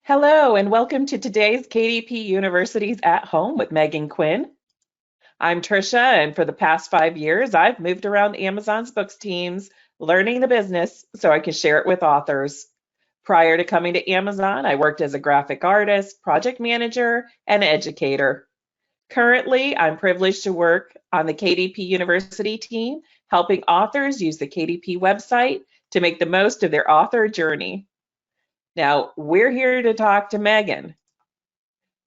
Hello, and welcome to today's KDP University's At Home with Meghan Quinn. I'm Trisha, and for the past 5 years, I've moved around Amazon's books teams, learning the business so I can share it with authors. Prior to coming to Amazon, I worked as a graphic artist, project manager, and educator. Currently, I'm privileged to work on the KDP University team, helping authors use the KDP website to make the most of their author journey. Now, we're here to talk to Meghan.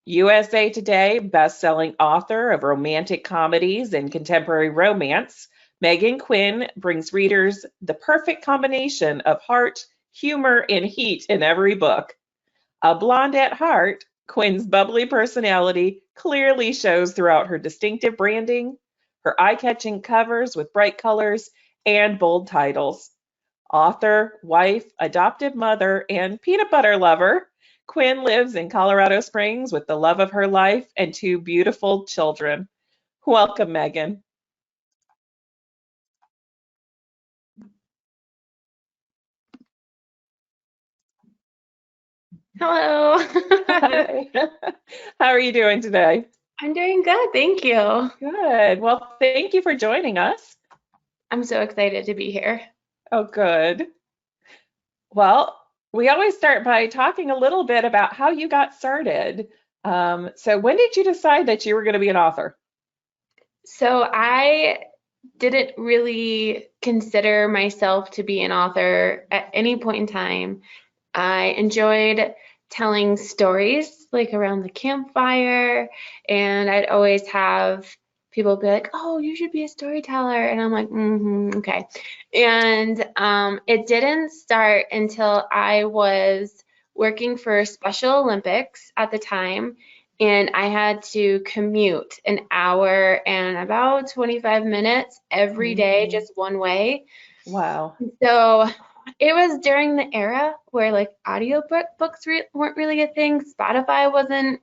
USA Today best-selling author of romantic comedies and contemporary romance, Meghan Quinn brings readers the perfect combination of heart, humor, and heat in every book. A blonde at heart, Quinn's bubbly personality clearly shows throughout her distinctive branding, her eye-catching covers with bright colors, and bold titles. Author, wife, adoptive mother, and peanut butter lover, Quinn lives in Colorado Springs with the love of her life and two beautiful children. Welcome, Meghan. Hello. Hi. How are you doing today? I'm doing good, thank you. Good. Well, thank you for joining us. I'm so excited to be here. Oh, good. Well, we always start by talking a little bit about how you got started. So when did you decide that you were going to be an author? So I didn't really consider myself to be an author at any point in time. I enjoyed telling stories like around the campfire, and I'd always have people be like, "Oh, you should be a storyteller," and I'm like, okay. And it didn't start until I was working for Special Olympics at the time, and I had to commute an hour and about 25 minutes every day, just one way. Wow. So it was during the era where like books weren't really a thing. Spotify wasn't.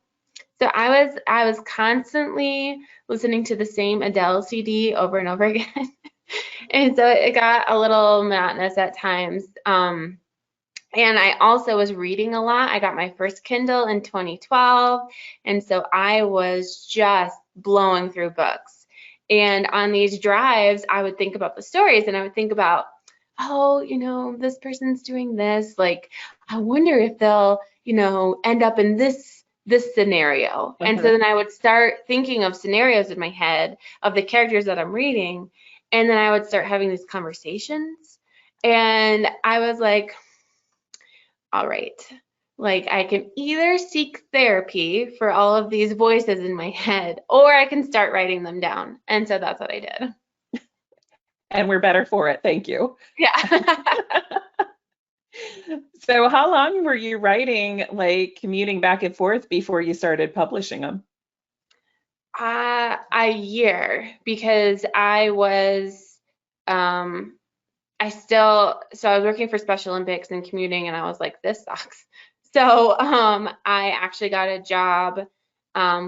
So I was constantly listening to the same Adele CD over and over again. And so it got a little monotonous at times. And I also was reading a lot. I got my first Kindle in 2012, and so I was just blowing through books. And on these drives, I would think about the stories, and I would think about, oh, this person's doing this. Like, I wonder if they'll, end up in this scenario. And so then I would start thinking of scenarios in my head of the characters that I'm reading, and then I would start having these conversations. And I was like, all right, like I can either seek therapy for all of these voices in my head, or I can start writing them down. And so that's what I did. And we're better for it. Thank you. Yeah. So how long were you writing, like commuting back and forth before you started publishing them? A year, because I was so I was working for Special Olympics and commuting, and I was like, this sucks. So I actually got a job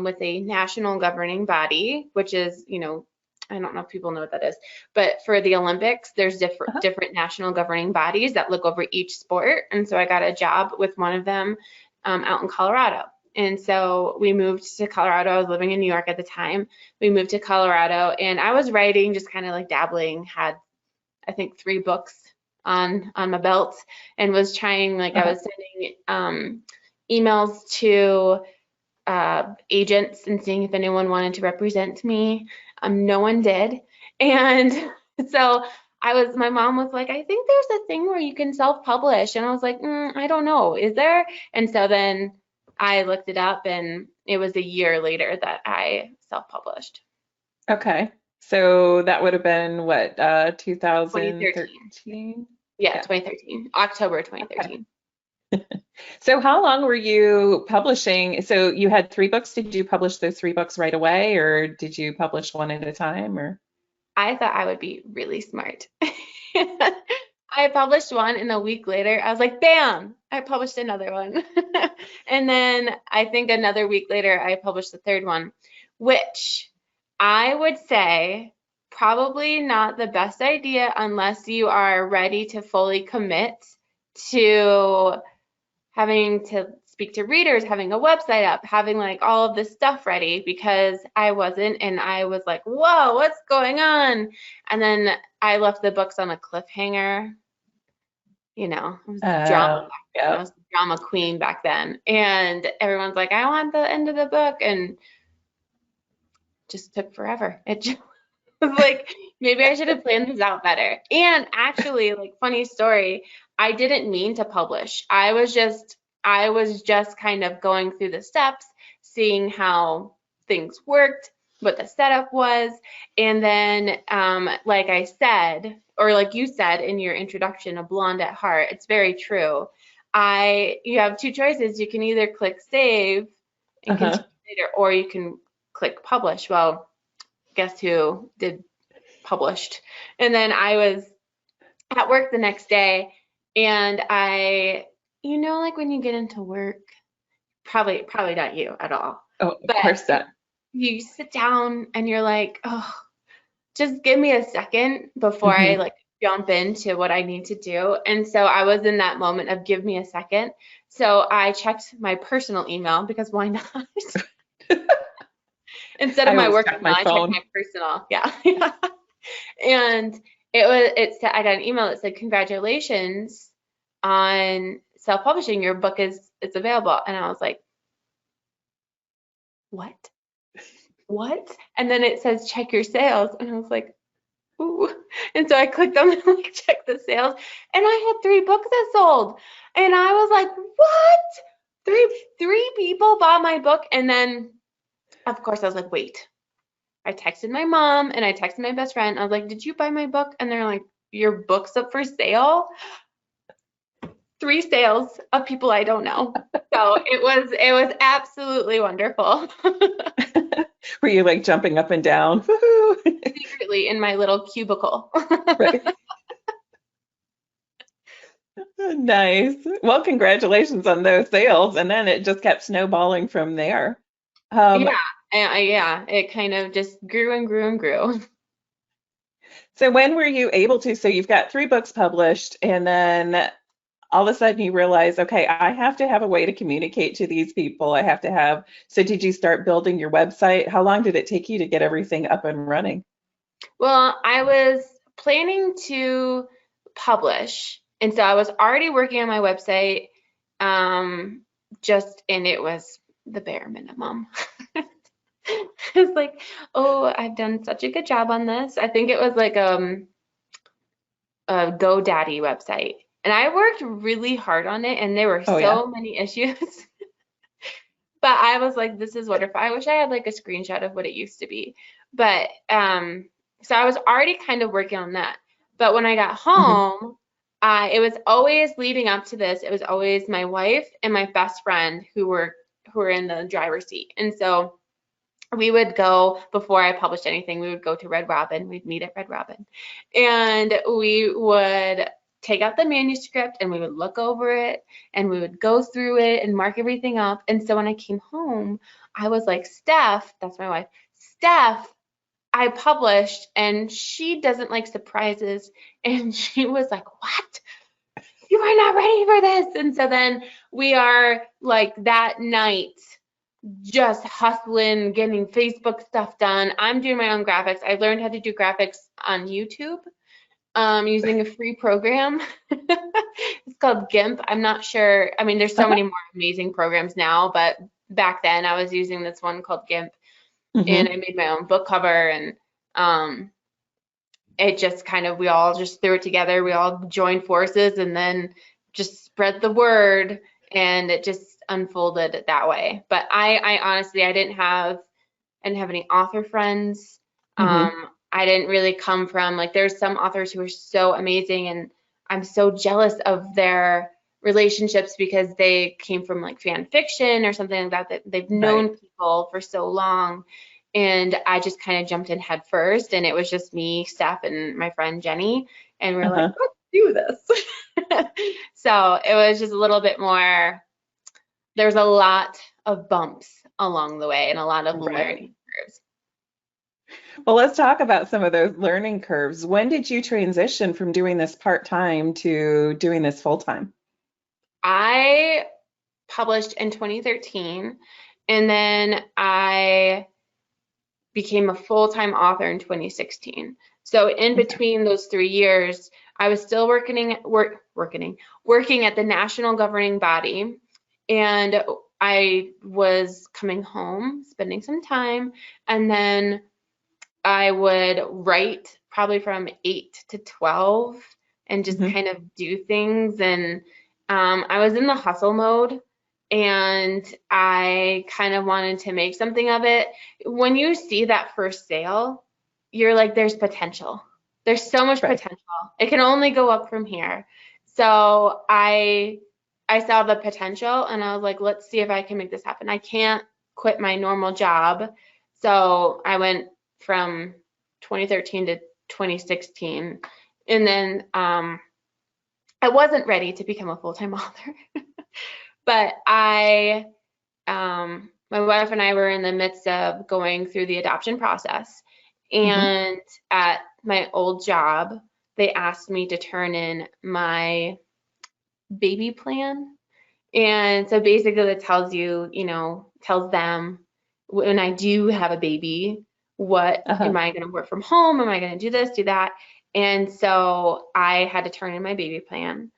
with a national governing body, which is, I don't know if people know what that is, but for the Olympics, there's different national governing bodies that look over each sport. And so I got a job with one of them out in Colorado. And so we moved to Colorado. I was living in New York at the time. We moved to Colorado, and I was writing, just kind of like dabbling, had I think 3 books on my belt, and was trying, like I was sending emails to agents and seeing if anyone wanted to represent me. No one did. And so my mom was like, I think there's a thing where you can self-publish. And I was like, I don't know, is there? And so then I looked it up, and it was a year later that I self-published. Okay. So that would have been what, 2013. 2013? Yeah, 2013, October 2013. So how long were you publishing? So you had 3 books. Did you publish those 3 books right away, or did you publish one at a time, or? I thought I would be really smart. I published one, and a week later, I was like, bam, I published another one. And then I think another week later, I published the 3rd one, which I would say probably not the best idea unless you are ready to fully commit to having to speak to readers, having a website up, having like all of this stuff ready because I wasn't, and I was like, whoa, what's going on? And then I left the books on a cliffhanger. You know, I was drama. I Yeah. was the drama queen back then. And everyone's like, I want the end of the book. And just took forever. It just was like, maybe I should have planned this out better. And actually, like, funny story, I didn't mean to publish. I was just kind of going through the steps, seeing how things worked, what the setup was. And then, like I said, or like you said in your introduction, a blonde at heart, it's very true. You have two choices. You can either click save and continue later, or you can click publish. Well, guess who did published? And then I was at work the next day, and like when you get into work, probably not you at all. Oh, but of course not. You sit down and you're like, oh, just give me a second before I like jump into what I need to do. And so I was in that moment of give me a second. So I checked my personal email, because why not? Instead of my work email, I checked my personal. Yeah. And it said, I got an email that said, congratulations on self-publishing. Your book is available. And I was like, what? And then it says, check your sales. And I was like, ooh. And so I clicked on it, like, check the sales. And I had 3 books that sold. And I was like, what? Three people bought my book. And then, of course, I was like, wait. I texted my mom and I texted my best friend. I was like, did you buy my book? And they're like, your book's up for sale? 3 sales of people I don't know. So it was absolutely wonderful. Were you like jumping up and down? Woo-hoo. Secretly in my little cubicle. Right. Nice. Well, congratulations on those sales. And then it just kept snowballing from there. Yeah, it kind of just grew and grew and grew. So when were you able to? So you've got 3 books published, and then all of a sudden you realize, okay, I have to have a way to communicate to these people. So did you start building your website? How long did it take you to get everything up and running? Well, I was planning to publish, and so I was already working on my website, and it was the bare minimum. It's like, oh, I've done such a good job on this. I think it was like a GoDaddy website. And I worked really hard on it, and there were many issues. But I was like, this is wonderful. I wish I had like a screenshot of what it used to be. But so I was already kind of working on that. But when I got home, it was always leading up to this. It was always my wife and my best friend who were in the driver's seat. And so we would go, before I published anything, we would go to Red Robin. We'd meet at Red Robin. And we would take out the manuscript and we would look over it and we would go through it and mark everything up. And so when I came home, I was like, Steph, that's my wife, Steph, I published, and she doesn't like surprises. And she was like, what? You are not ready for this. And so then we are like that night just hustling, getting Facebook stuff done. I'm doing my own graphics. I learned how to do graphics on YouTube using a free program. It's called GIMP. I'm not sure. I mean, there's so many more amazing programs now, but back then I was using this one called GIMP, and I made my own book cover, and it just kind of, we all just threw it together. We all joined forces and then just spread the word, and it just unfolded that way. But I honestly, I didn't have any author friends. I didn't really come from, like, there's some authors who are so amazing, and I'm so jealous of their relationships because they came from like fan fiction or something like that, that they've known people for so long. And I just kind of jumped in head first, and it was just me, Steph, and my friend Jenny, and we're like, let's do this. So it was just a little bit more, there's a lot of bumps along the way and a lot of learning curves. Well, let's talk about some of those learning curves. When did you transition from doing this part-time to doing this full-time? I published in 2013, and then I became a full-time author in 2016. So in between those 3 years, I was still working at the national governing body, and I was coming home, spending some time, and then I would write probably from 8 to 12 and just kind of do things. And I was in the hustle mode, and I kind of wanted to make something of it. When you see that first sale, you're like, there's potential. There's so much potential. It can only go up from here. So I saw the potential, and I was like, let's see if I can make this happen. I can't quit my normal job. So I went from 2013 to 2016. And then I wasn't ready to become a full-time author. But my wife and I were in the midst of going through the adoption process. And at my old job, they asked me to turn in my baby plan. And so basically it tells you, tells them when I do have a baby, what am I going to work from home? Am I going to do this, do that? And so I had to turn in my baby plan.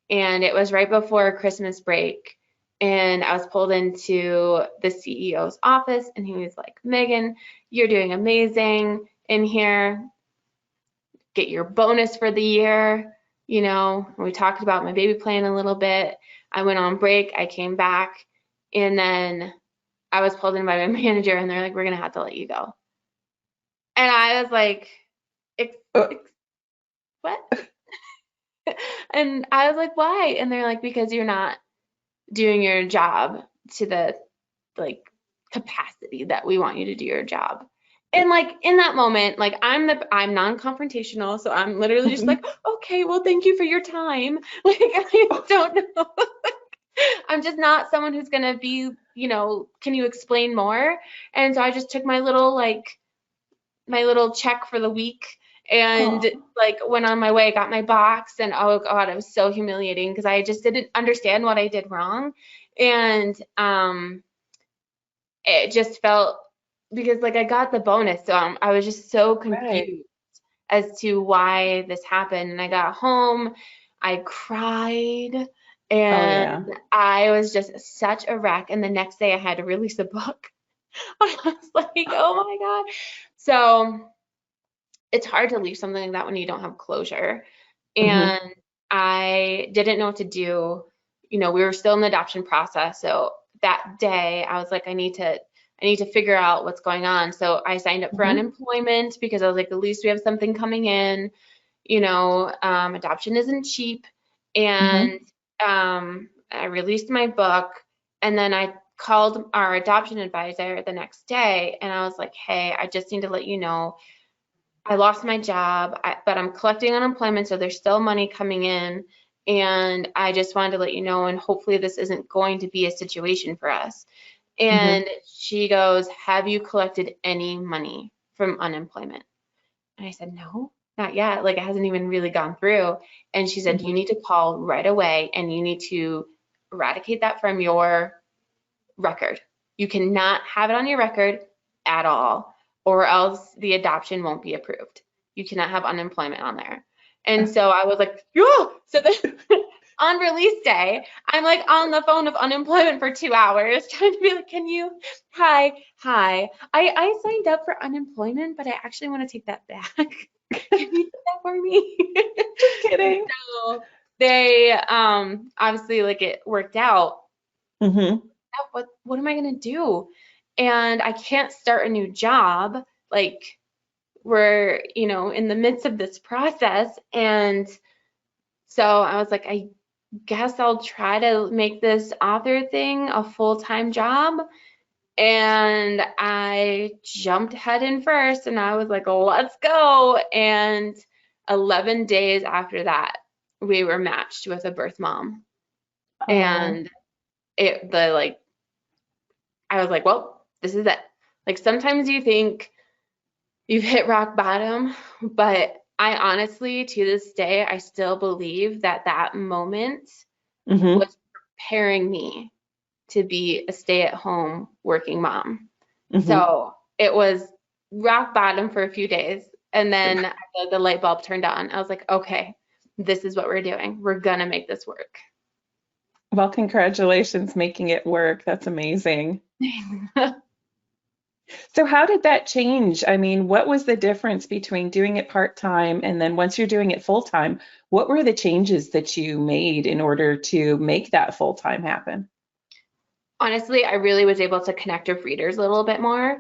And it was right before Christmas break. And I was pulled into the CEO's office, and he was like, Megan, you're doing amazing in here. Get your bonus for the year. We talked about my baby plan a little bit. I went on break. I came back, and then I was pulled in by my manager, and they're like, we're going to have to let you go. And I was like, what? And I was like, why? And they're like, because you're not doing your job to the capacity that we want you to do your job. And in that moment, I'm non-confrontational, so I'm literally just like, okay, well, thank you for your time. I don't know. I'm just not someone who's gonna be, can you explain more? And so I just took my little check for the week and went on my way, got my box, and oh God, it was so humiliating because I just didn't understand what I did wrong. And it just felt, because I got the bonus, so I was just so confused as to why this happened. And I got home, I cried, and I was just such a wreck. And the next day I had to release a book. I was like, oh my God. So it's hard to leave something like that when you don't have closure. And I didn't know what to do. We were still in the adoption process. So that day I was like, I need to figure out what's going on. So I signed up for unemployment because I was like, at least we have something coming in. Adoption isn't cheap. And I released my book, and then I called our adoption advisor the next day, and I was like, hey, I just need to let you know I lost my job, but I'm collecting unemployment, so there's still money coming in, and I just wanted to let you know, and hopefully this isn't going to be a situation for us. And she goes, have you collected any money from unemployment? And I said, no, not yet. It hasn't even really gone through. And she said, you need to call right away, and you need to eradicate that from your record. You cannot have it on your record at all, or else the adoption won't be approved. You cannot have unemployment on there. And so I was like, yeah. So then on release day, I'm on the phone with unemployment for 2 hours trying to be like, hi, I signed up for unemployment, but I actually want to take that back. Can you do that for me? Just kidding. So they, obviously it worked out. What am I going to do? And I can't start a new job. We're, in the midst of this process. And so I was like, I guess I'll try to make this author thing a full-time job. And I jumped head in first, and I was like, let's go. And 11 days after that, we were matched with a birth mom. And I was like, well, this is it. Sometimes you think you've hit rock bottom, but I honestly, to this day, I still believe that moment was preparing me to be a stay-at-home working mom. Mm-hmm. So it was rock bottom for a few days. And then the light bulb turned on. I was like, okay, this is what we're doing. We're going to make this work. Well, congratulations making it work. That's amazing. So how did that change? I mean, what was the difference between doing it part-time and then once you're doing it full-time, what were the changes that you made in order to make that full-time happen? Honestly, I really was able to connect with readers a little bit more.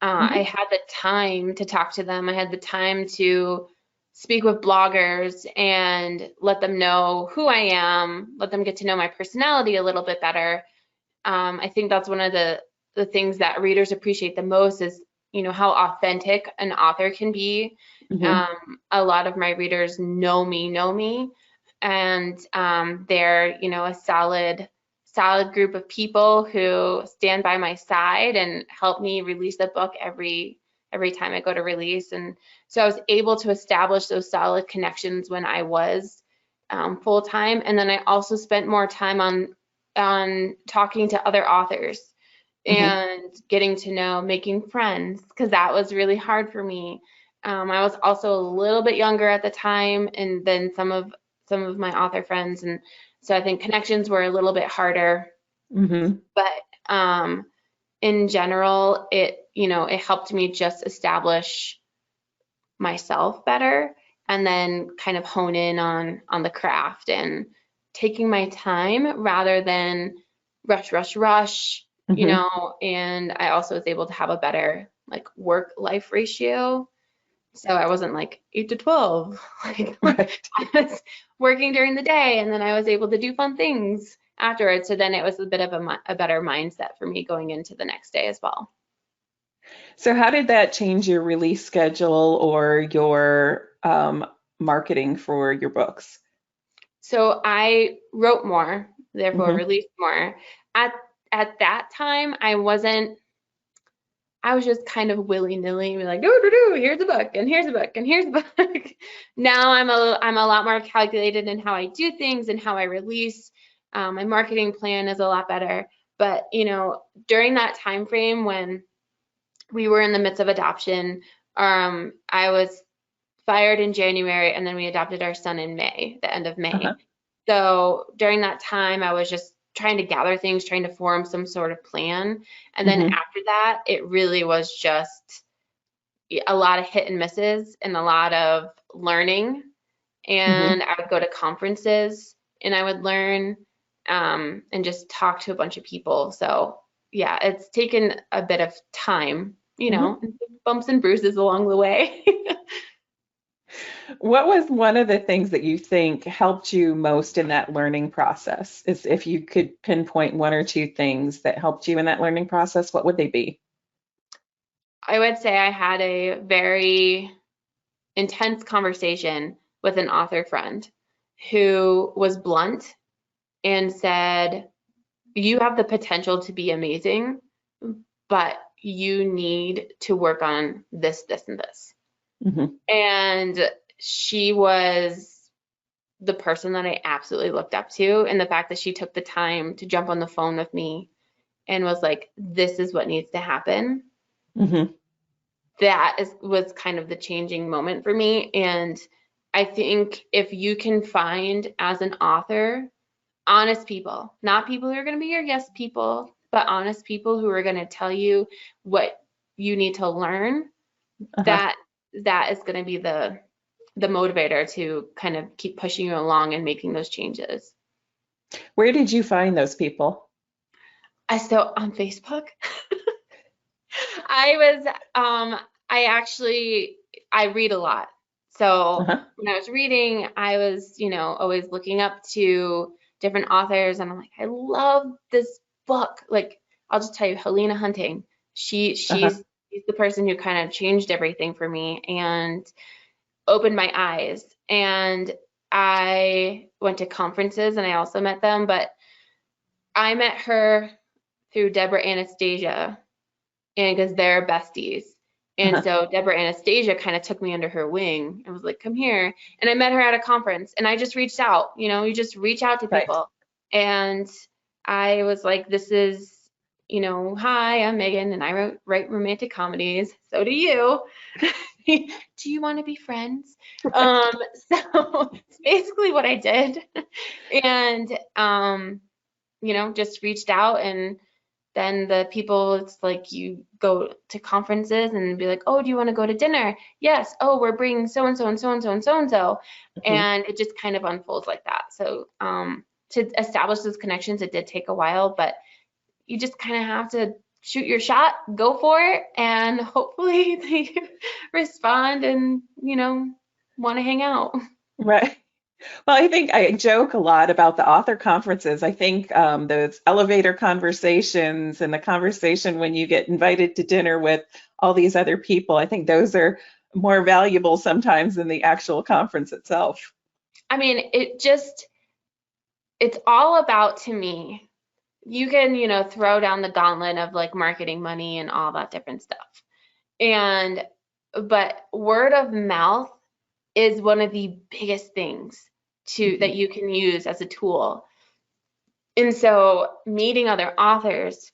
I Mm-hmm. had the time to talk to them. I had the time to speak with bloggers and let them know who I am, let them get to know my personality a little bit better. I think that's one of the things that readers appreciate the most is, how authentic an author can be. Mm-hmm. A lot of my readers know me, and they're, a solid group of people who stand by my side and help me release a book every time I go to release. And so I was able to establish those solid connections when I was full time. And then I also spent more time on talking to other authors Mm-hmm. and getting to know, making friends, because that was really hard for me. I was also a little bit younger at the time, and then some of my author friends, and so I think connections were a little bit harder. Mm-hmm. But in general, it helped me just establish myself better, and then kind of hone in on the craft and taking my time rather than rush, Mm-hmm. and I also was able to have a better like work-life ratio. So I wasn't like 8 to 12. Like Right. I was working during the day, and then I was able to do fun things afterwards. So then it was a bit of a better mindset for me going into the next day as well. So how did that change your release schedule or your marketing for your books? So I wrote more, therefore Mm-hmm. released more. At that time, I was just kind of willy-nilly, like, here's a book, and here's a book, and here's a book. Now I'm a lot more calculated in how I do things and how I release. My marketing plan is a lot better. But during that time frame when we were in the midst of adoption, I was fired in January, and then we adopted our son in May, the end of Uh-huh. May. So during that time, I was just trying to gather things, trying to form some sort of plan. And then Mm-hmm. after that, it really was just a lot of hit and misses and a lot of learning. Mm-hmm. And I would go to conferences and I would learn, and just talk to a bunch of people. So yeah, it's taken a bit of time, Mm-hmm. bumps and bruises along the way. What was one of the things that you think helped you most in that learning process? Is if you could pinpoint one or two things that helped you in that learning process, what would they be? I would say I had a very intense conversation with an author friend who was blunt and said, you have the potential to be amazing, but you need to work on this, this, and this. Mm-hmm. And she was the person that I absolutely looked up to. And the fact that she took the time to jump on the phone with me and was like, this is what needs to happen. Mm-hmm. Was kind of the changing moment for me. And I think if you can find as an author honest people, not people who are going to be your yes people, but honest people who are going to tell you what you need to learn, Uh-huh. that is going to be the motivator to kind of keep pushing you along and making those changes. Where did you find those people? So on Facebook, I was I read a lot. So Uh-huh. when I was reading, I was, always looking up to different authors, and I'm like, I love this book. Like, I'll just tell you, Helena Hunting, Uh-huh. she's the person who kind of changed everything for me and opened my eyes. And I went to conferences and I also met them, but I met her through Deborah Anastasia, and because they're besties. And Uh-huh. so Deborah Anastasia kind of took me under her wing and was like, come here. And I met her at a conference, and I just reached out. You just reach out to Right. people. And I was like, this is, hi, I'm Megan and I write romantic comedies. So do you. Do you want to be friends? So it's basically what I did. And, just reached out, and then the people, it's like you go to conferences and be like, oh, do you want to go to dinner? Yes. Oh, we're bringing so and so and so and so and so and so. And it just kind of unfolds like that. So to establish those connections, it did take a while, but you just kind of have to shoot your shot, go for it, and hopefully they respond and, want to hang out. Right. Well, I think I joke a lot about the author conferences. I think those elevator conversations and the conversation when you get invited to dinner with all these other people, I think those are more valuable sometimes than the actual conference itself. I mean, it's all about, to me, you can, throw down the gauntlet of like marketing money and all that different stuff. But word of mouth is one of the biggest things that you can use as a tool. And so meeting other authors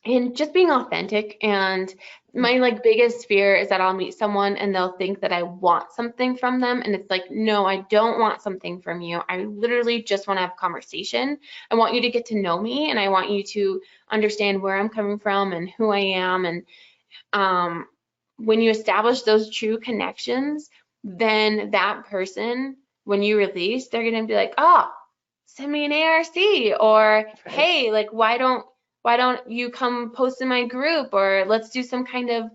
and just being authentic. And my like biggest fear is that I'll meet someone and they'll think that I want something from them. And it's like, no, I don't want something from you. I literally just want to have a conversation. I want you to get to know me, and I want you to understand where I'm coming from and who I am. And when you establish those true connections, then that person, when you release, they're going to be like, oh, send me an ARC, or hey, like, why don't you come post in my group, or let's do some kind of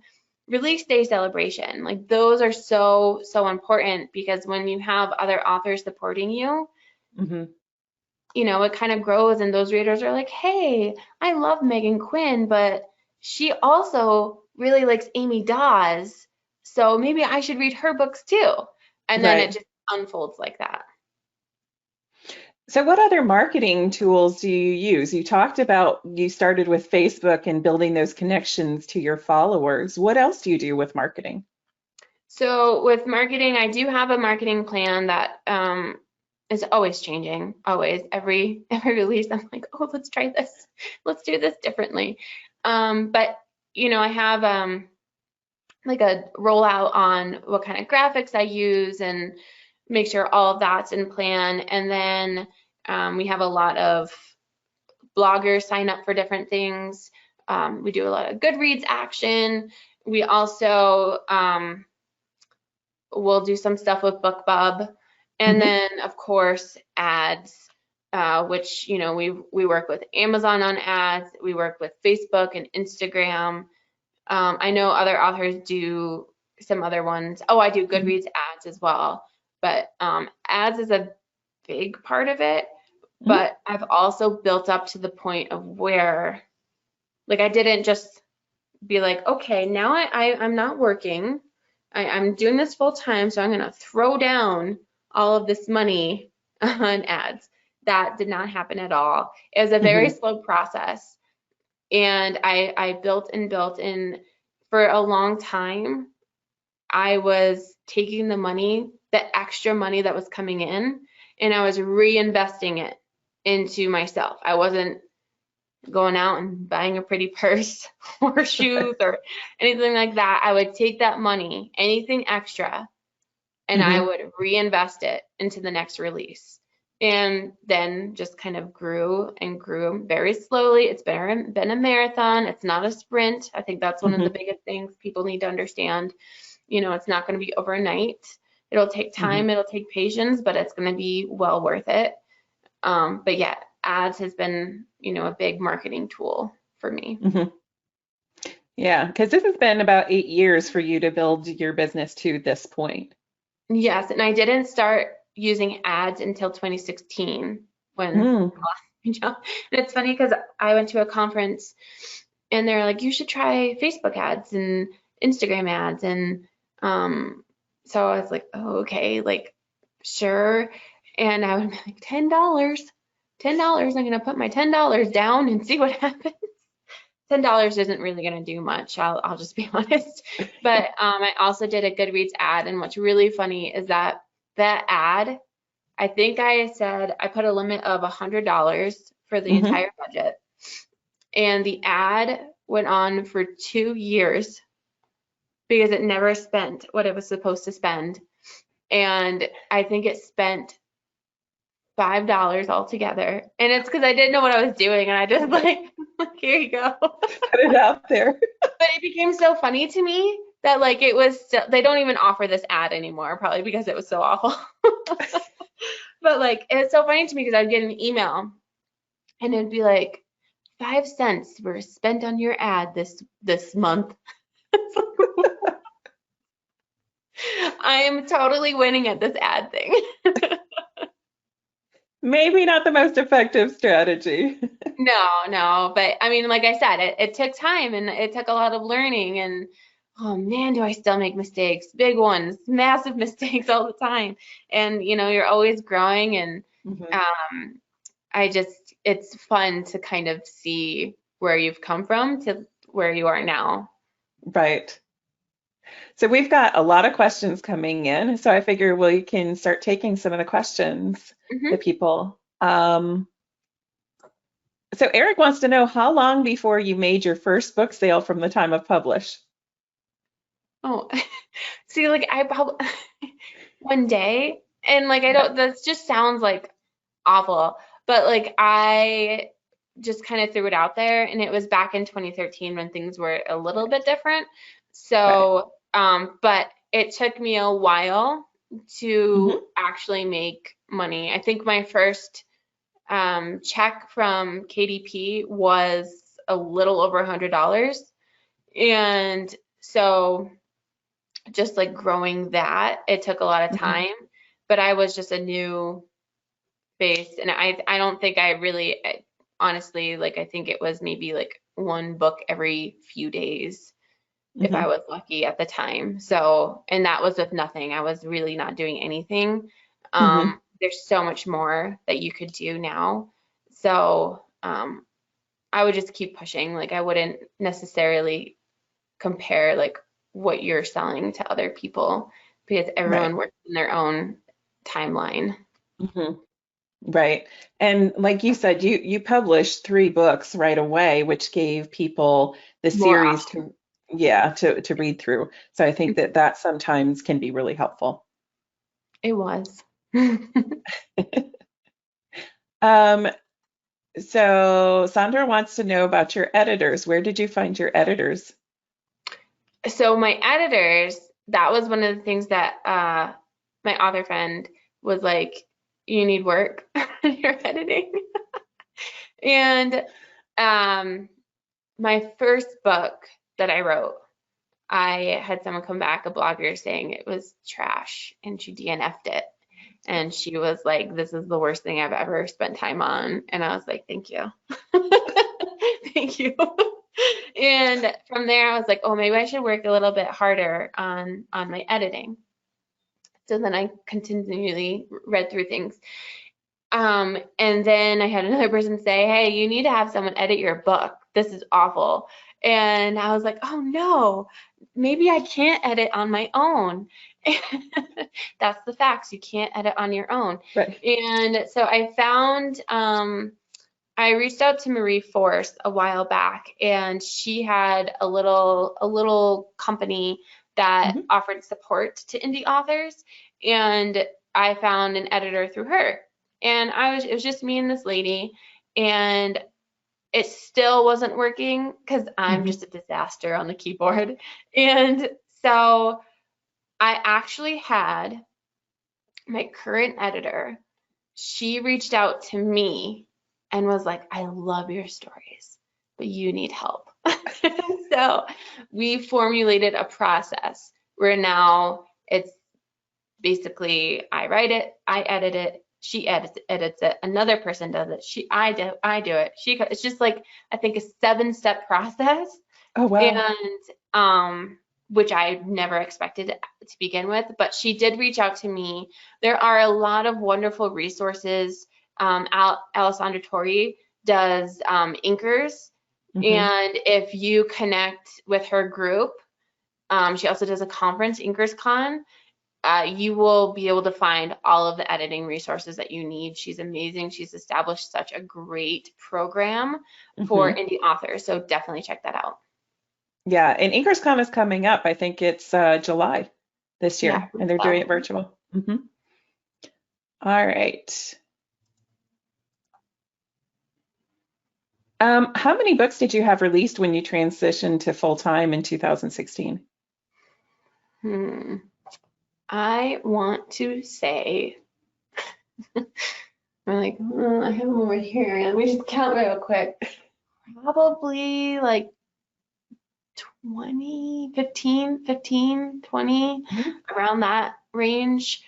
release day celebration. Like, those are so important, because when you have other authors supporting you, it kind of grows, and those readers are like, hey, I love Meghan Quinn, but she also really likes Amy Dawes, so maybe I should read her books too. And then it just unfolds like that. So what other marketing tools do you use? You talked about you started with Facebook and building those connections to your followers. What else do you do with marketing? So with marketing, I do have a marketing plan that is always changing, always. Every release, I'm like, oh, let's try this. Let's do this differently. But, I have like a rollout on what kind of graphics I use, and make sure all of that's in plan. And then we have a lot of bloggers sign up for different things. We do a lot of Goodreads action. We also will do some stuff with BookBub. And then, of course, ads, which, we work with Amazon on ads. We work with Facebook and Instagram. I know other authors do some other ones. Oh, I do Goodreads ads as well. But ads is a big part of it. But I've also built up to the point of where, like, I didn't just be like, okay, now I'm not working. I'm doing this full time, so I'm going to throw down all of this money on ads. That did not happen at all. It was a very slow process. And I built and built, and for a long time, I was taking the money, the extra money that was coming in, and I was reinvesting it into myself. I wasn't going out and buying a pretty purse or shoes or anything like that. I would take that money, anything extra, and I would reinvest it into the next release. And then just kind of grew and grew very slowly. It's been a marathon. It's not a sprint. I think that's one of the biggest things people need to understand. It's not going to be overnight. It'll take time. It'll take patience, but it's going to be well worth it. But yeah, ads has been, a big marketing tool for me. Yeah, because this has been about 8 years for you to build your business to this point. Yes, and I didn't start using ads until 2016 when I lost my job. And it's funny because I went to a conference and they're like, you should try Facebook ads and Instagram ads. And so I was like, oh, okay, like, sure. And I would be like, $10. I'm going to put my $10 down and see what happens. $10 isn't really going to do much. I'll just be honest. But I also did a Goodreads ad. And what's really funny is that ad, I think I said I put a limit of $100 for the Mm-hmm. entire budget. And the ad went on for 2 years because it never spent what it was supposed to spend. And I think it spent $5 altogether. And it's because I didn't know what I was doing, and I just like, here you go. Put it out there. But it became so funny to me that like it was still, they don't even offer this ad anymore, probably because it was so awful. But like it's so funny to me because I'd get an email and it'd be like 5 cents were spent on your ad this month. I am totally winning at this ad thing. Maybe not the most effective strategy. No, but I mean, like I said, it took time and it took a lot of learning, and oh man, do I still make mistakes, big ones, massive mistakes all the time. And you know, you're always growing, and Mhm. it's fun to kind of see where you've come from to where you are now. Right. So we've got a lot of questions coming in. So I figure we can start taking some of the questions Hmm. that people. So Eric wants to know how long before you made your first book sale from the time of publish? Oh, see, like one day, and like I Yeah. don't, that just sounds like awful, but like I just kind of threw it out there, and it was back in 2013 when things were a little bit different. Right. So, but it took me a while to Hmm. actually make money. I think my first check from KDP was a little over $100. And so just like growing that, it took a lot of Hmm. time, but I was just a new face, and I don't think I really honestly, like I think it was maybe like one book every few days if I Hmm. was lucky at the time. So, and that was with nothing. I was really not doing anything. Hmm. There's so much more that you could do now. So, I would just keep pushing. Like I wouldn't necessarily compare like what you're selling to other people because Right. everyone works in their own timeline. Hmm. Right. And like you said, you published 3 books right away, which gave people the More series options. to, yeah, to read through. So I think that that sometimes can be really helpful. It was. Um, so Sandra wants to know about your editors. Where did you find your editors? So my editors, that was one of the things that my author friend was like, you need work on your editing. And um, my first book that I wrote, I had someone come back, a blogger, saying it was trash, and she DNF'd it. And she was like, this is the worst thing I've ever spent time on. And I was like, thank you. Thank you. And from there, I was like, oh, maybe I should work a little bit harder on my editing. So then I continually read through things. And then I had another person say, hey, you need to have someone edit your book. This is awful. And I was like, oh no, maybe I can't edit on my own. That's the facts. You can't edit on your own. Right. And so I found, I reached out to Marie Force a while back, and she had a little company that Hmm. offered support to indie authors, and I found an editor through her. And it was just me and this lady, and it still wasn't working because I'm Hmm. just a disaster on the keyboard. And so I actually had my current editor, she reached out to me and was like, I love your stories, but you need help. So we formulated a process where now it's basically I write it, I edit it, she edits it, another person does it, I do it. It's just like I think a 7-step process, Oh, wow. and which I never expected to begin with, but she did reach out to me. There are a lot of wonderful resources. Alessandra Torre does Inkers, Hmm. and if you connect with her group, she also does a conference, Inkers Con. you will be able to find all of the editing resources that you need. She's amazing. She's established such a great program for indie authors. So definitely check that out. Yeah, and InkersCon is coming up. I think it's July this year, and they're doing it virtual. All right. How many books did you have released when you transitioned to full-time in 2016? I want to say, I'm like, I have them over here. Let me just count real quick. Probably like 20, 15, 20, around that range.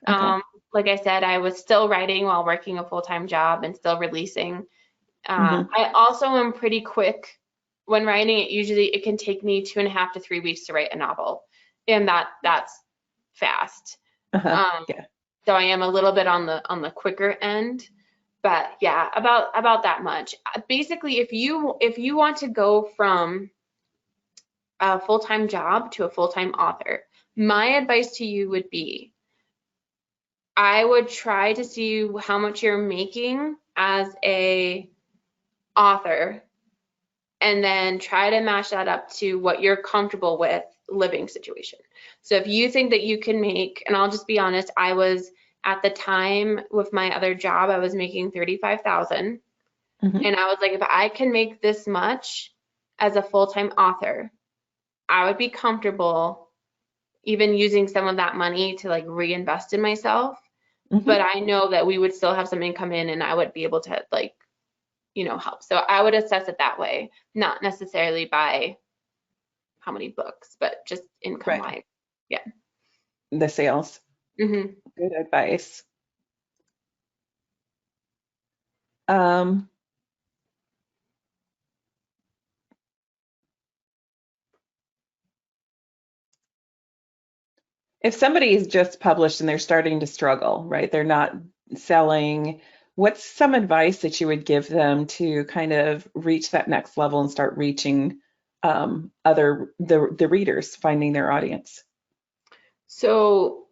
Okay. Like I said, I was still writing while working a full-time job and still releasing. I also am pretty quick when writing. It can take me 2.5 to 3 weeks to write a novel, and that's fast. Yeah. So I am a little bit on the quicker end, but yeah, about that much. Basically, if you want to go from a full-time job to a full-time author, my advice to you would be, I would try to see how much you're making as a author, and then try to match that up to what you're comfortable with living situation. So if you think that you can make, and I'll just be honest, I was at the time with my other job, I was making $35,000, and I was like, if I can make this much as a full-time author, I would be comfortable even using some of that money to like reinvest in myself. But I know that we would still have some income in, and I would be able to like, help. So I would assess it that way, not necessarily by how many books, but just income wise. Yeah. The sales. Good advice. If somebody is just published and they're starting to struggle, right? They're not selling. What's some advice that you would give them to kind of reach that next level and start reaching the readers, finding their audience? So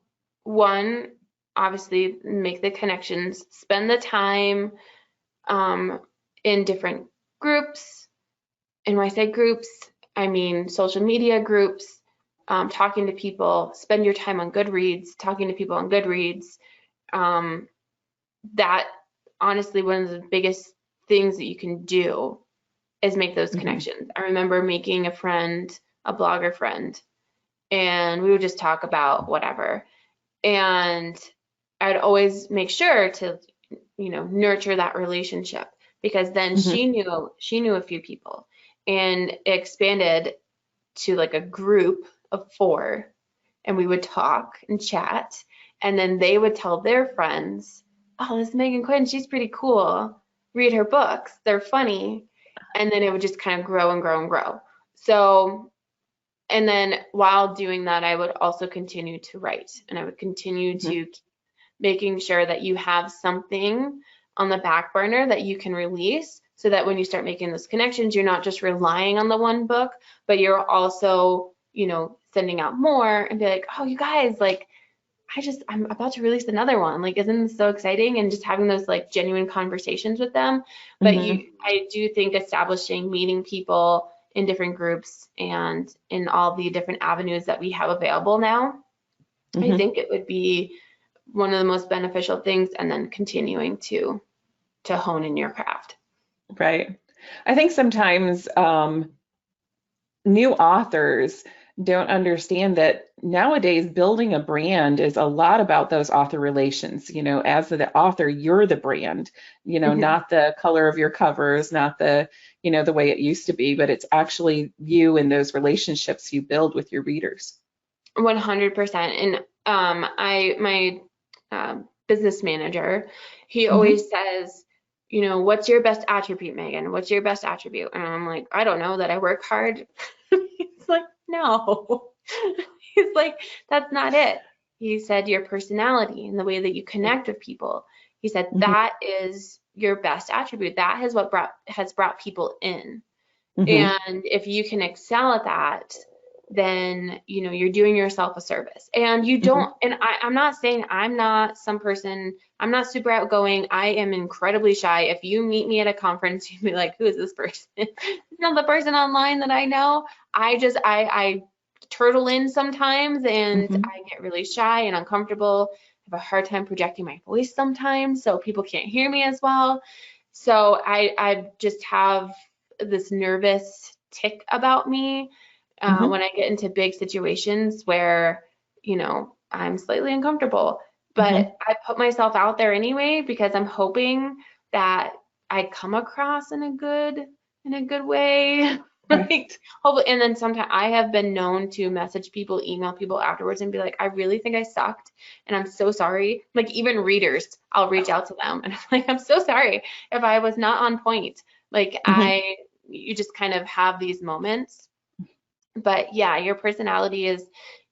one, obviously make the connections, spend the time in different groups. And when I say groups, I mean social media groups, talking to people, spend your time on Goodreads, talking to people on Goodreads. That honestly, one of the biggest things that you can do is make those connections. I remember making a blogger friend, and we would just talk about whatever. And I'd always make sure to, nurture that relationship, because then she knew a few people, and it expanded to like a group of 4, and we would talk and chat, and then they would tell their friends, oh, this is Meghan Quinn, she's pretty cool, read her books, they're funny. And then it would just kind of grow and grow and grow. So, and then while doing that, I would also continue to write, and I would continue to keep making sure that you have something on the back burner that you can release, so that when you start making those connections, you're not just relying on the one book, but you're also, sending out more and be like, oh, you guys, like, I'm about to release another one. Like, isn't this so exciting? And just having those like genuine conversations with them. But I do think establishing, meeting people in different groups and in all the different avenues that we have available now, I think it would be one of the most beneficial things, and then continuing to hone in your craft. Right. I think sometimes new authors don't understand that nowadays building a brand is a lot about those author relations. As the author, you're the brand, not the color of your covers, not the way it used to be, but it's actually you and those relationships you build with your readers. 100%. And my business manager, he always says, what's your best attribute, Meghan? What's your best attribute? And I'm like, I don't know, that I work hard. He's like, no. He's like, that's not it. He said, your personality and the way that you connect with people. He said, that is your best attribute. That is what has brought people in. And if you can excel at that, then, you know, you're doing yourself a service. And you don't, and I'm not saying I'm not some person, I'm not super outgoing. I am incredibly shy. If you meet me at a conference, you'd be like, who is this person? It's not the person online that I know. I turtle in sometimes, and I get really shy and uncomfortable. I have a hard time projecting my voice sometimes, so people can't hear me as well. So I just have this nervous tick about me when I get into big situations where, you know, I'm slightly uncomfortable. But I put myself out there anyway because I'm hoping that I come across in a good way. Like, hopefully, and then sometimes I have been known to message people, email people afterwards and be like, I really think I sucked and I'm so sorry. Like, even readers, I'll reach out to them and I'm like, I'm so sorry if I was not on point. Like, you just kind of have these moments. But yeah, your personality is,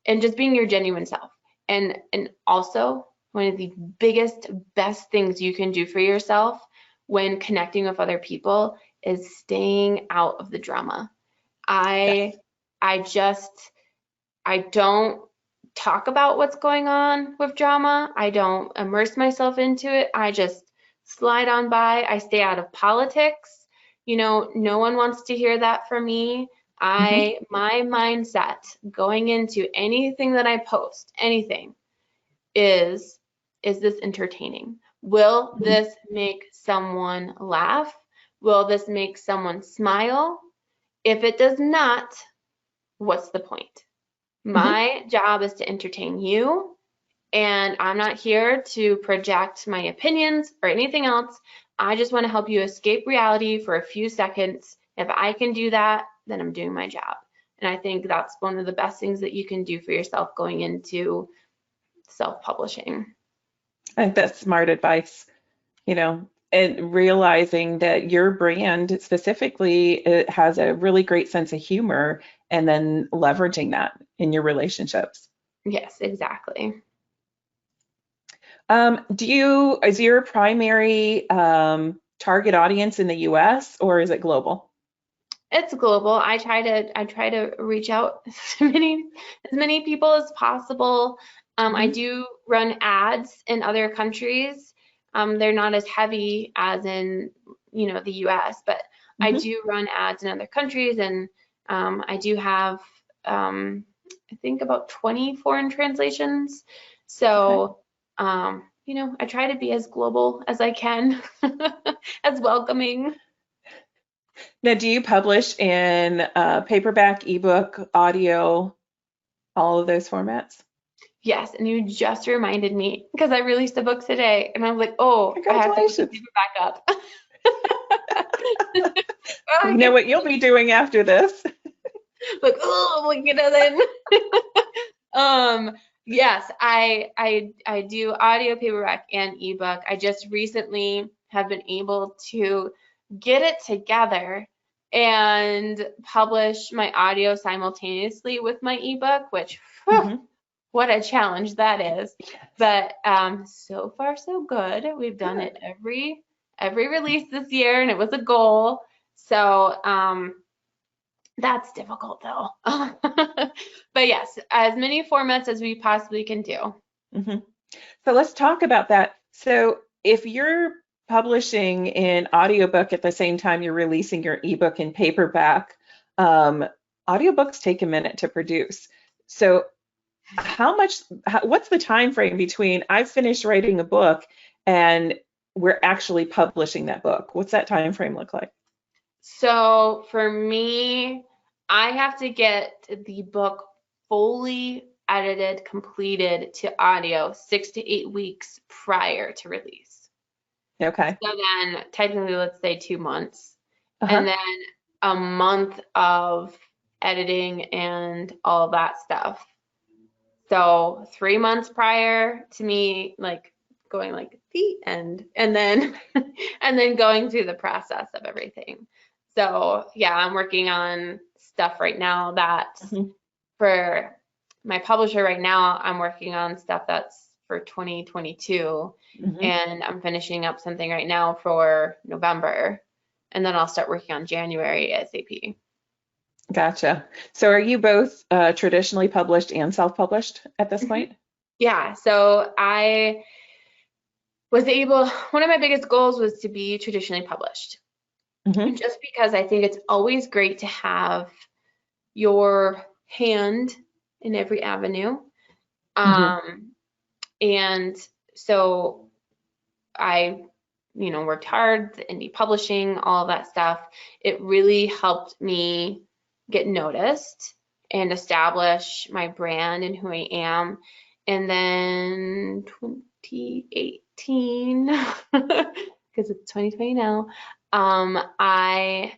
and just being your genuine self. And also, one of the biggest, best things you can do for yourself when connecting with other people is staying out of the drama. I don't talk about what's going on with drama. I don't immerse myself into it. I just slide on by. I stay out of politics. You know, no one wants to hear that from me. My mindset going into anything that I post, anything, is this entertaining? Will this make someone laugh? Will this make someone smile? If it does not, what's the point? My job is to entertain you, and I'm not here to project my opinions or anything else. I just want to help you escape reality for a few seconds. If I can do that, then I'm doing my job. And I think that's one of the best things that you can do for yourself going into self-publishing. I think that's smart advice, you know, and realizing that your brand specifically, it has a really great sense of humor, and then leveraging that in your relationships. Yes, exactly. Is your primary target audience in the US or is it global? It's global. I try to reach out to as many people as possible. I do run ads in other countries. They're not as heavy as in, you know, the US, but I do run ads in other countries, and I do have I think about 20 foreign translations. So you know, I try to be as global as I can, as welcoming. Now, do you publish in paperback, ebook, audio, all of those formats? Yes, and you just reminded me because I released a book today, and I was like, oh, I have to put the Congratulations. paperback up. You know what you'll be doing after this? Like, oh, you know, then. Yes, I do audio, paperback, and ebook. I just recently have been able to get it together and publish my audio simultaneously with my ebook, which what a challenge that is. But so far so good. We've done it every release this year, and it was a goal. So that's difficult though. But yes, as many formats as we possibly can do. So let's talk about that. So if you're publishing an audiobook at the same time you're releasing your ebook in paperback, audiobooks take a minute to produce. So what's the time frame between I've finished writing a book and we're actually publishing that book? What's that time frame look like? So for me, I have to get the book fully edited, completed to audio 6 to 8 weeks prior to release. Okay. So then technically, let's say 2 months, and then a month of editing and all that stuff. So 3 months prior to me, like going like the end, and then and then going through the process of everything. So yeah, I'm working on stuff right now that's for my publisher right now. I'm working on stuff that's for 2022, and I'm finishing up something right now for November, and then I'll start working on January ASAP. Gotcha. So are you both traditionally published and self-published at this Mhm. point? Yeah, so I was able, one of my biggest goals was to be traditionally published. Hmm. And just because I think it's always great to have your hand in every avenue. Hmm. Um, and so I, worked hard, the indie publishing, all of that stuff. It really helped me get noticed and establish my brand and who I am. And then 2018, because it's 2020 now, I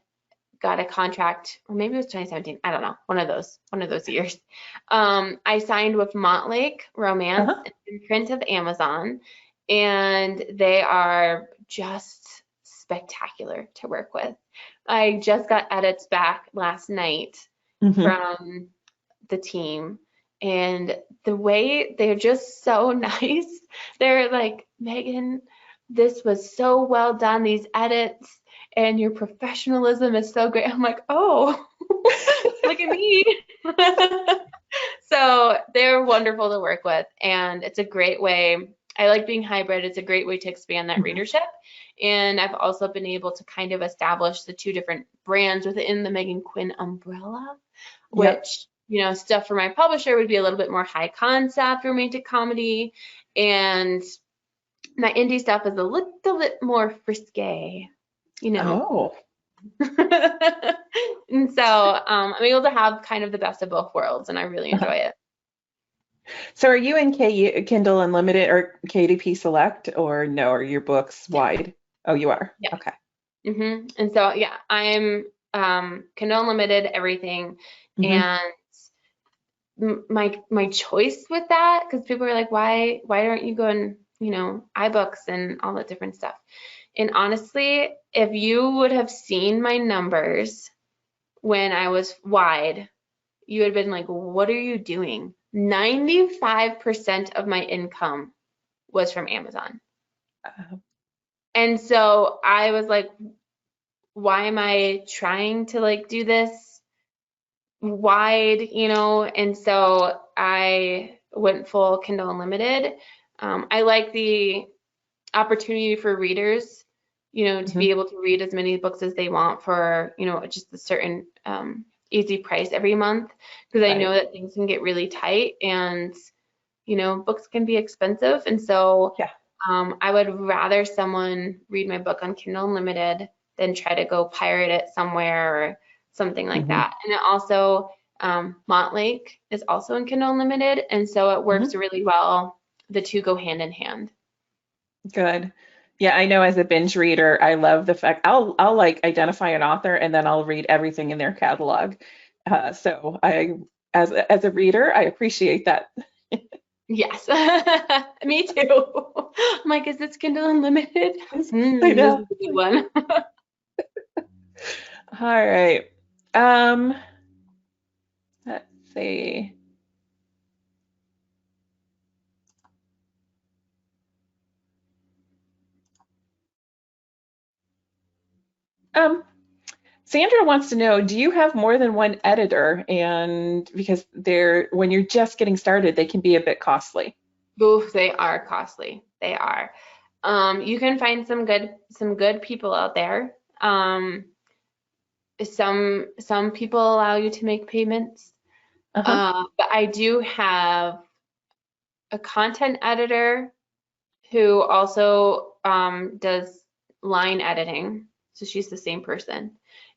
got a contract, or maybe it was 2017. I don't know, one of those years. I signed with Montlake Romance, Uh-huh. an imprint of Amazon, and they are just spectacular to work with. I just got edits back last night Hmm. from the team, and the way they're just so nice. They're like, Megan, this was so well done, these edits, and your professionalism is so great. I'm like, oh, look at me. So they're wonderful to work with, and it's a great way. I like being hybrid. It's a great way to expand that Hmm. readership. And I've also been able to kind of establish the two different brands within the Meghan Quinn umbrella, Yep. which, stuff for my publisher would be a little bit more high concept romantic comedy. And my indie stuff is a little bit more risque, you know. Oh. And so I'm able to have kind of the best of both worlds, and I really enjoy it. So are you in Kindle Unlimited or KDP Select, or no, are your books wide? Oh, you are. Yeah. Okay. And so, yeah, I'm Kindle Unlimited, everything. Hmm. And my choice with that, because people are like, why aren't you going, iBooks and all that different stuff? And honestly, if you would have seen my numbers when I was wide, you would have been like, what are you doing? 95% of my income was from Amazon. And so I was like, why am I trying to like do this wide, And so I went full Kindle Unlimited. I like the opportunity for readers, to Hmm. be able to read as many books as they want for, just a certain easy price every month, because I know Right. that things can get really tight, and books can be expensive. And so Yeah. I would rather someone read my book on Kindle Unlimited than try to go pirate it somewhere or something like Hmm. that. And it also, Montlake is also in Kindle Unlimited, and so it works Hmm. really well. The two go hand in hand. Good. Yeah, I know as a binge reader, I love the fact I'll like identify an author and then I'll read everything in their catalog. So as a reader, I appreciate that. Yes, me too. I'm like, is this Kindle Unlimited? I This know. is a good one. All right. Um, let's see. Um, Sandra wants to know, do you have more than one editor? And because when you're just getting started, they can be a bit costly. Oof, they are costly. They are. You can find some good people out there. Some people allow you to make payments. Uh-huh. But I do have a content editor who also does line editing. So she's the same person.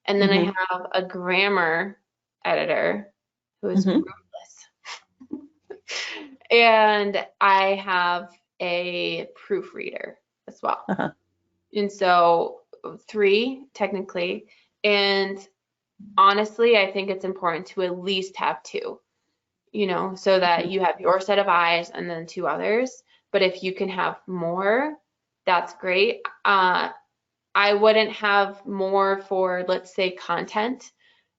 And then I Hmm. have a grammar editor who is Hmm. ruthless. And I have a proofreader as well. Uh-huh. And so three technically. And honestly, I think it's important to at least have two, so that Hmm. you have your set of eyes and then two others. But if you can have more, that's great. I wouldn't have more for, let's say, content, Hmm.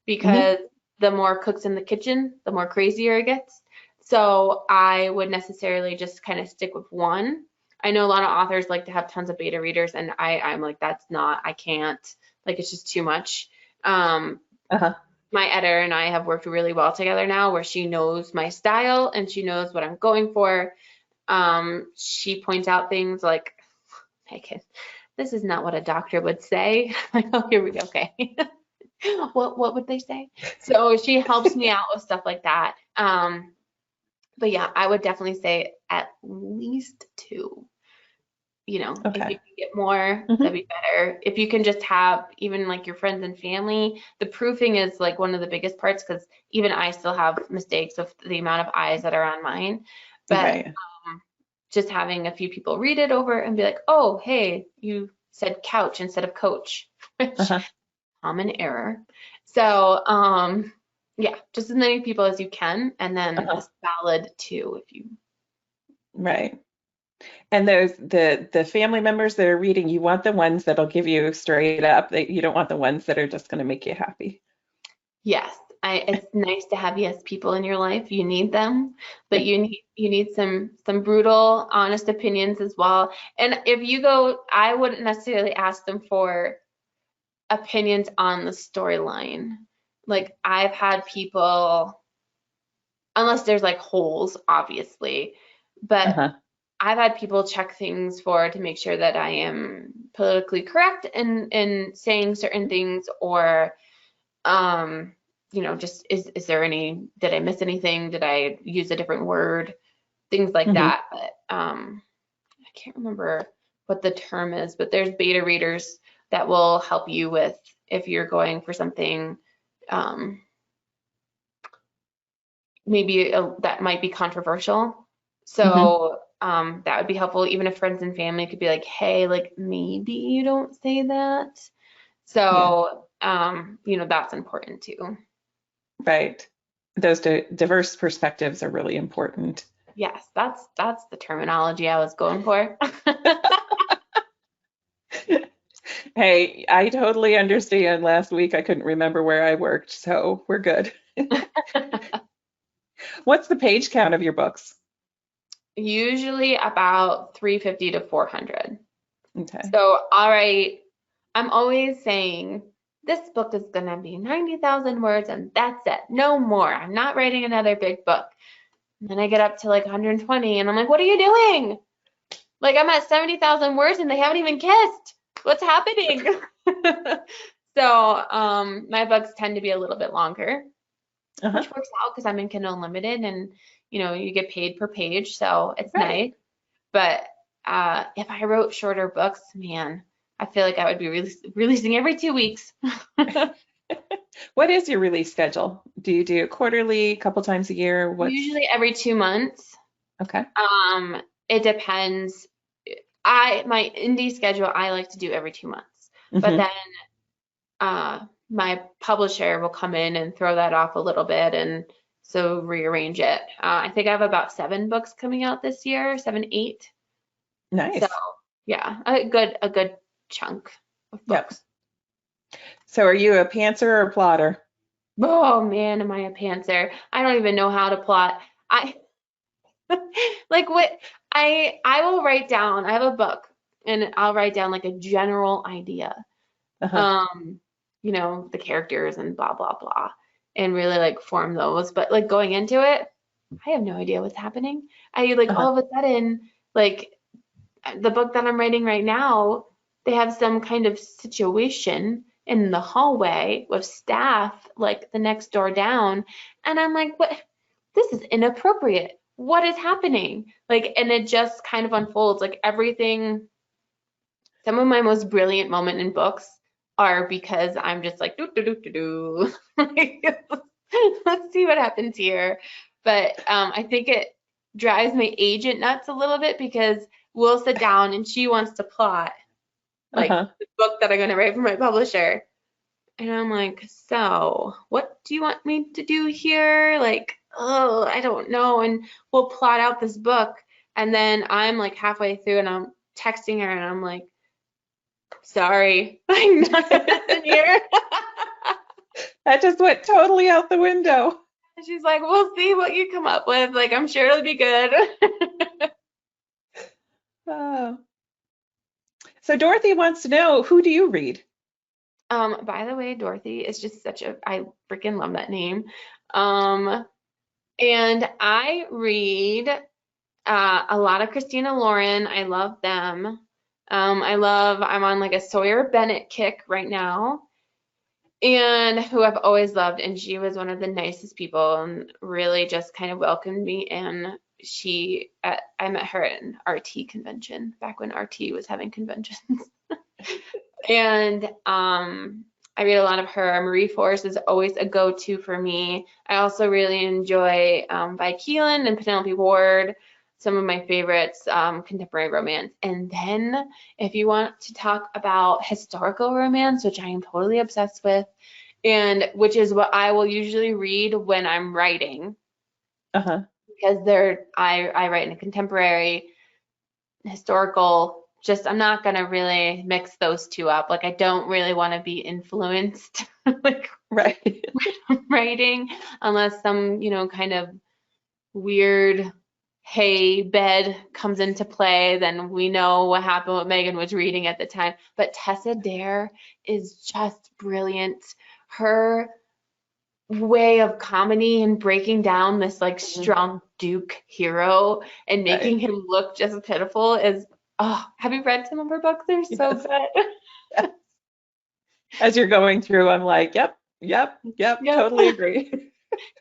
because the more cooks in the kitchen, the more crazier it gets. So I would necessarily just kind of stick with one. I know a lot of authors like to have tons of beta readers, and I'm like, I can't, like, it's just too much. Um, Uh-huh. my editor and I have worked really well together now, where she knows my style and she knows what I'm going for. She points out things like, Megan, this is not what a doctor would say. Like, oh, here we go. Okay. What would they say? So she helps me out with stuff like that. But yeah, I would definitely say at least two. You know, if you Okay. can get more, Hmm. that'd be better. If you can just have even like your friends and family, the proofing is like one of the biggest parts, because even I still have mistakes with the amount of eyes that are on mine. But Right. just having a few people read it over and be like, oh, hey, you said couch instead of coach, which Uh-huh. common error. So, yeah, just as many people as you can, and then a Uh-huh. solid two if you. Right. And those the family members that are reading, you want the ones that'll give you straight up. That you don't want the ones that are just going to make you happy. Yes, it's nice to have yes people in your life. You need them, but you need some brutal, honest opinions as well. And if you go, I wouldn't necessarily ask them for opinions on the storyline. Like I've had people, unless there's like holes, obviously, but Uh-huh. I've had people check things for to make sure that I am politically correct in saying certain things, or just is there did I miss anything? Did I use a different word? Things like Hmm. that. But I can't remember what the term is, but there's beta readers that will help you with if you're going for something um, maybe that might be controversial. Hmm. So that would be helpful, even if friends and family could be like, hey, like maybe you don't say that. Yeah. So that's important too. Right. Those diverse perspectives are really important. Yes, that's the terminology I was going for. Hey, I totally understand. Last week I couldn't remember where I worked, so we're good. What's the page count of your books? Usually about 350 to 400. Okay. So, all right, I'm always saying this book is gonna be 90,000 words and that's it, no more. I'm not writing another big book. And then I get up to like 120 and I'm like, what are you doing? Like I'm at 70,000 words and they haven't even kissed. What's happening? So, my books tend to be a little bit longer, Uh-huh. which works out because I'm in Kindle Unlimited and you get paid per page, so it's Right. nice. But if I wrote shorter books, man, I feel like I would be releasing every 2 weeks. What is your release schedule? Do you do it quarterly, a couple times a year? What's Usually every 2 months. okay? It depends. My indie schedule I like to do every 2 months, but Hmm. then my publisher will come in and throw that off a little bit and so rearrange it. I think I have about 7 books coming out this year, 7, 8. So Nice. yeah, a good chunk of Yep. books. So are you a pantser or a plotter? Oh man, am I a pantser? I don't even know how to plot. I like what I will write down. I have a book and I'll write down like a general idea. Uh-huh. Um, the characters and blah blah blah and really like form those. But like going into it, I have no idea what's happening. I like Uh-huh. all of a sudden, like the book that I'm writing right now, they have some kind of situation in the hallway with staff like the next door down. And I'm like, what? This is inappropriate. What is happening? Like, and it just kind of unfolds like everything. Some of my most brilliant moment in books are because I'm just like, do, do, do, do, do. Like, let's see what happens here. But I think it drives my agent nuts a little bit because we'll sit down and she wants to plot like Uh-huh. the book that I'm going to write for my publisher. And I'm like, so what do you want me to do here? Like, oh, I don't know. And we'll plot out this book. And then I'm like halfway through and I'm texting her and I'm like, sorry, I'm not in here. That just went totally out the window. And she's like, we'll see what you come up with. Like, I'm sure it'll be good. Oh. So Dorothy wants to know, who do you read? By the way, Dorothy is just I freaking love that name. Um, and I read a lot of Christina Lauren. I love them. I'm on like a Sawyer Bennett kick right now, and who I've always loved. And she was one of the nicest people and really just kind of welcomed me in. I met her at an RT convention back when RT was having conventions. And I read a lot of her. Marie Forrest is always a go-to for me. I also really enjoy Vi Keelan and Penelope Ward, some of my favorites, contemporary romance. And then if you want to talk about historical romance, which I am totally obsessed with, and which is what I will usually read when I'm writing, because I write in a contemporary, historical, just I'm not gonna really mix those two up. Like I don't really want to be influenced like Right. writing unless some, kind of weird hay bed comes into play, then we know what happened, what Meghan was reading at the time. But Tessa Dare is just brilliant. Her way of comedy and breaking down this like strong Duke hero and making him look just pitiful is, oh, have you read some of her books? They're so good. As you're going through, I'm like, yep, totally agree.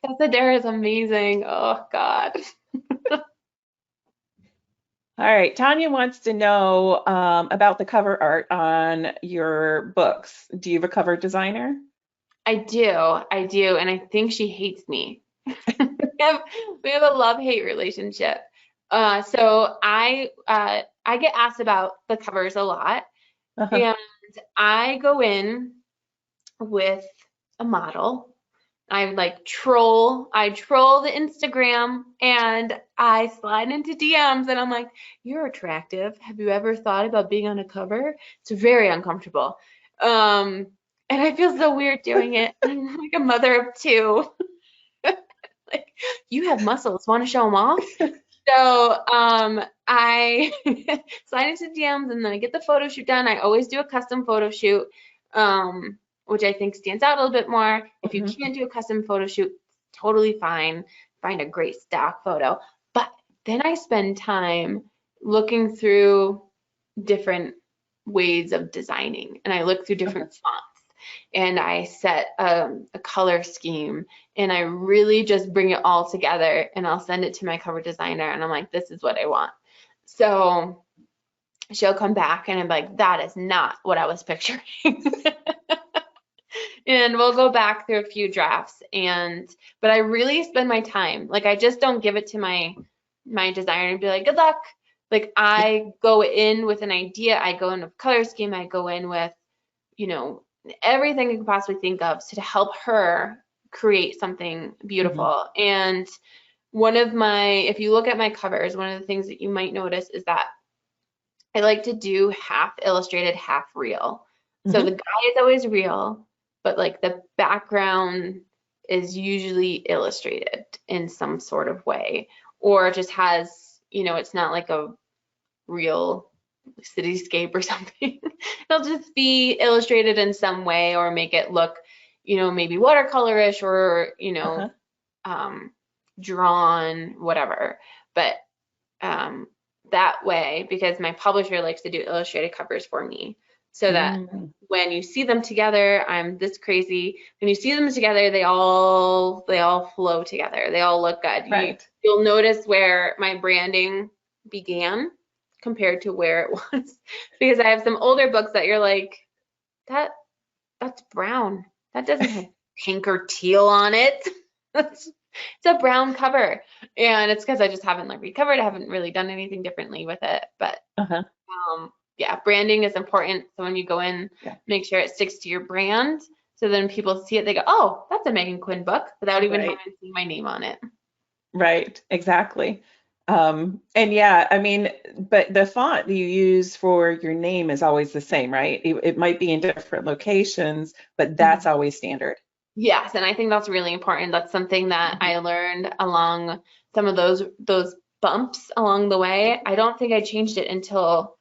Tessa Dare is amazing. Oh God. All right, Tanya wants to know about the cover art on your books. Do you have a cover designer? I do, and I think she hates me. We have a love-hate relationship. So I get asked about the covers a lot, and I go in with a model. I troll the Instagram, and I slide into DMs, and I'm like, "You're attractive. Have you ever thought about being on a cover?" It's very uncomfortable. And I feel so weird doing it. I'm like a mother of two. Like, you have muscles. Want to show them off? So I slide into DMs, and then I get the photo shoot done. I always do a custom photo shoot, which I think stands out a little bit more. If you can't do a custom photo shoot, totally fine. Find a great stock photo. But then I spend time looking through different ways of designing, and I look through different fonts, and I set a color scheme, and I really just bring it all together, and I'll send it to my cover designer, and I'm like, this is what I want. So she'll come back, and I'm like, that is not what I was picturing. And we'll go back through a few drafts, but I really spend my time. Like I just don't give it to my designer and be like, good luck. Like I go in with an idea, I go in with color scheme, I go in with, everything you can possibly think of to help her create something beautiful. And if you look at my covers, one of the things that you might notice is that I like to do half illustrated, half real. So the guy is always real, but like the background is usually illustrated in some sort of way, or just has, it's not like a real cityscape or something. It'll just be illustrated in some way, or make it look, maybe watercolorish, or, drawn, whatever. But that way, because my publisher likes to do illustrated covers for me, so that when you see them together, I'm this crazy. When you see them together, they all flow together. They all look good. Right. You'll notice where my branding began compared to where it was, because I have some older books that you're like, that's brown. That doesn't have pink or teal on it. It's a brown cover, and it's because I just haven't recovered. I haven't really done anything differently with it, but yeah, branding is important. So when you go in, make sure it sticks to your brand. So then people see it, they go, oh, that's a Meghan Quinn book, without even having seen my name on it. Right, exactly. And yeah, I mean, but the font you use for your name is always the same, right? It might be in different locations, but that's always standard. Yes, and I think that's really important. That's something that I learned along some of those bumps along the way. I don't think I changed it until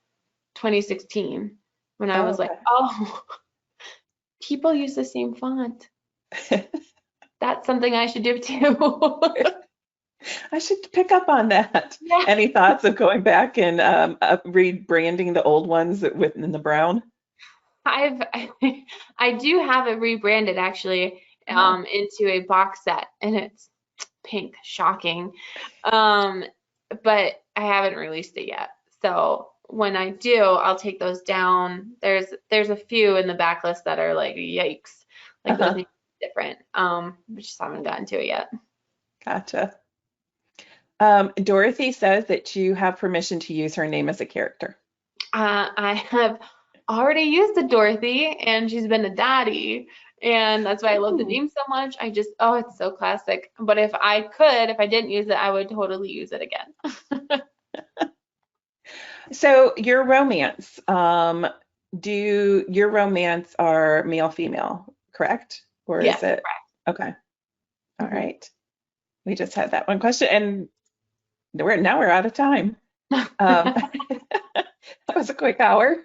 2016, when I was like, oh, People use the same font. That's something I should do too. I should pick up on that. Yeah. Any thoughts of going back and rebranding the old ones in the brown? I do have it rebranded actually into a box set, and it's pink, shocking. But I haven't released it yet. So when I do, I'll take those down. There's a few in the backlist that are like, yikes, like those need to be different. We just haven't gotten to it yet. Gotcha. Dorothy says that you have permission to use her name as a character. I have already used the Dorothy, and she's been a daddy, and that's why I love the name so much. It's so classic. But if I didn't use it, I would totally use it again. So your romance, your romance are male, female, correct? Or Yes, is it? correct. Okay. All right. We just had that one question, and now we're out of time. That was a quick hour.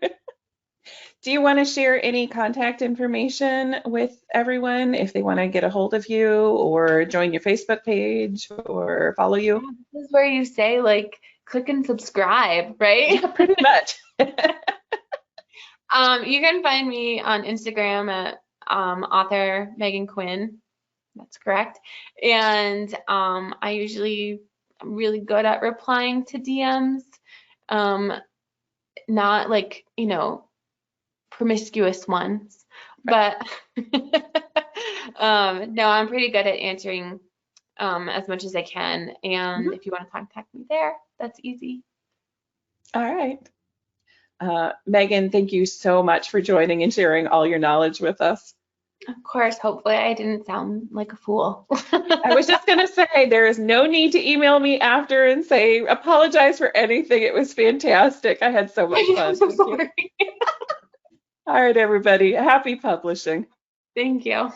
Do you want to share any contact information with everyone if they want to get a hold of you or join your Facebook page or follow you? This is where you say, like, click and subscribe, right? Yeah, pretty much. You can find me on Instagram at author Meghan Quinn. That's correct. And I usually am really good at replying to DMs. Not like, promiscuous ones, but no, I'm pretty good at answering as much as I can. And if you want to contact me there, that's easy. All right. Meghan, thank you so much for joining and sharing all your knowledge with us. Of course, hopefully I didn't sound like a fool. I was just going to say, there is no need to email me after and say, apologize for anything. It was fantastic. I had so much fun. I'm so sorry. All right, everybody. Happy publishing. Thank you.